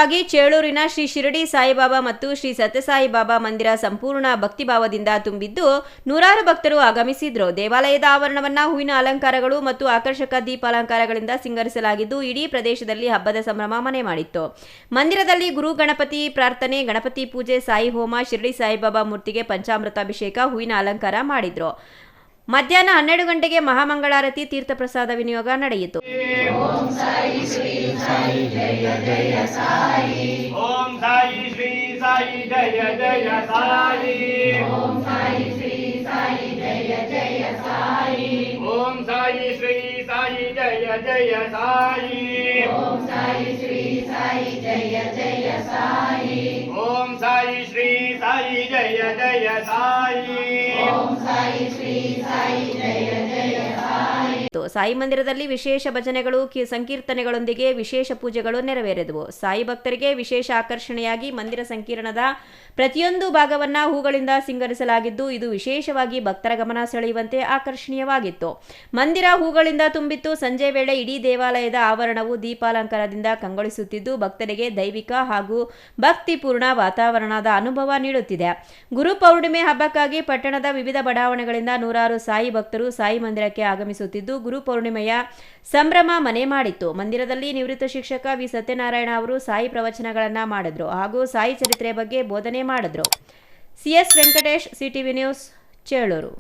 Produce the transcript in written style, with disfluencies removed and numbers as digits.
ವಿಶೇಷವಾಗಿ ಚೇಳೂರಿನ ಶ್ರೀ ಶಿರಡಿ ಸಾಯಿಬಾಬಾ ಮತ್ತು ಶ್ರೀ ಸತ್ಯಸಾಯಿ ಬಾಬಾ ಮಂದಿರ ಸಂಪೂರ್ಣ ಭಕ್ತಿಭಾವದಿಂದ ತುಂಬಿದ್ದು ನೂರಾರು ಭಕ್ತರು ಆಗಮಿಸಿದ್ರು. ದೇವಾಲಯದ ಆವರಣವನ್ನ ಹೂವಿನ ಅಲಂಕಾರಗಳು ಮತ್ತು ಆಕರ್ಷಕ ದೀಪಾಲಂಕಾರಗಳಿಂದ ಸಿಂಗರಿಸಲಾಗಿದ್ದು ಇಡೀ ಪ್ರದೇಶದಲ್ಲಿ ಹಬ್ಬದ ಸಂಭ್ರಮ ಮನೆ ಮಾಡಿತ್ತು. ಮಂದಿರದಲ್ಲಿ ಗುರು ಗಣಪತಿ ಪ್ರಾರ್ಥನೆ, ಗಣಪತಿ ಪೂಜೆ, ಸಾಯಿ ಹೋಮ, ಶಿರಡಿ ಸಾಯಿಬಾಬಾ ಮೂರ್ತಿಗೆ ಪಂಚಾಮೃತಾಭಿಷೇಕ, ಹೂವಿನ ಅಲಂಕಾರ ಮಾಡಿದ್ರು. ಮಧ್ಯಾಹ್ನ 12 ಗಂಟೆಗೆ ಮಹಾಮಂಗಳಾರತಿ, ತೀರ್ಥಪ್ರಸಾದ ವಿನಿಯೋಗ ನಡೆಯಿತು. ಓಂ ಸಾಯಿ ಶ್ರೀ ಸಾಯಿ ಜಯ ಜಯ ಸಾಯಿ. ಓಂ ಸಾಯಿ ಶ್ರೀ ಸಾಯಿ ಜಯ ಜಯ ಸಾಯಿ. ಓಂ ಸಾಯಿ ಶ್ರೀ ಸಾಯಿ ಜಯ ಜಯ ಸಾಯಿ. ಓಂ ಸಾಯಿ ಶ್ರೀ ಸಾಯಿ ಜಯ ಜಯ ಸಾಯಿ. ಓಂ ಸಾಯಿ ಶ್ರೀ ಸಾಯಿ ಜಯ ಜಯ ಸಾಯಿ. ಓಂ ಸಾಯಿ ಶ್ರೀ ಸಾಯಿ ಜಯ ಜಯ ಸಾಯಿ. ಓಂ ಸಾಯಿ ಶ್ರೀ ಸಾಯಿ ಜಯ ಜಯ ಸಾಯಿ. ಸಾಯಿ ಮಂದಿರದಲ್ಲಿ ವಿಶೇಷ ಭಜನೆಗಳು, ಸಂಕೀರ್ತನೆಗಳೊಂದಿಗೆ ವಿಶೇಷ ಪೂಜೆಗಳು ನೆರವೇರಿದವು. ಸಾಯಿ ಭಕ್ತರಿಗೆ ವಿಶೇಷ ಆಕರ್ಷಣೆಯಾಗಿ ಮಂದಿರ ಸಂಕೀರ್ಣದ ಪ್ರತಿಯೊಂದು ಭಾಗವನ್ನ ಹೂಗಳಿಂದ ಸಿಂಗರಿಸಲಾಗಿದ್ದು ಇದು ವಿಶೇಷವಾಗಿ ಭಕ್ತರ ಗಮನ ಸೆಳೆಯುವಂತೆ ಆಕರ್ಷಣೀಯವಾಗಿತ್ತು. ಮಂದಿರ ಹೂಗಳಿಂದ ತುಂಬಿತ್ತು. ಸಂಜೆ ವೇಳೆ ಇಡೀ ದೇವಾಲಯದ ಆವರಣವು ದೀಪಾಲಂಕಾರದಿಂದ ಕಂಗೊಳಿಸುತ್ತಿದ್ದು ಭಕ್ತರಿಗೆ ದೈವಿಕ ಹಾಗೂ ಭಕ್ತಿಪೂರ್ಣ ವಾತಾವರಣದ ಅನುಭವ ನೀಡುತ್ತಿದೆ. ಗುರು ಪೌರ್ಣಿಮೆ ಹಬ್ಬಕ್ಕಾಗಿ ಪಟ್ಟಣದ ವಿವಿಧ ಬಡಾವಣೆಗಳಿಂದ ನೂರಾರು ಸಾಯಿ ಭಕ್ತರು ಸಾಯಿ ಮಂದಿರಕ್ಕೆ ಆಗಮಿಸುತ್ತಿದ್ದು ಗುರು ಪೌರ್ಣಿಮೆಯ ಸಂಭ್ರಮ ಮನೆ ಮಾಡಿತ್ತು. ಮಂದಿರದಲ್ಲಿ ನಿವೃತ್ತ ಶಿಕ್ಷಕ ವಿ ಸತ್ಯನಾರಾಯಣ ಅವರು ಸಾಯಿ ಪ್ರವಚನಗಳನ್ನ ಮಾಡಿದ್ರು ಹಾಗೂ ಸಾಯಿ ಚರಿತ್ರೆ ಬಗ್ಗೆ ಬೋಧನೆ ಮಾಡಿದ್ರು. CS Venkatesh, CTV news, Chelur.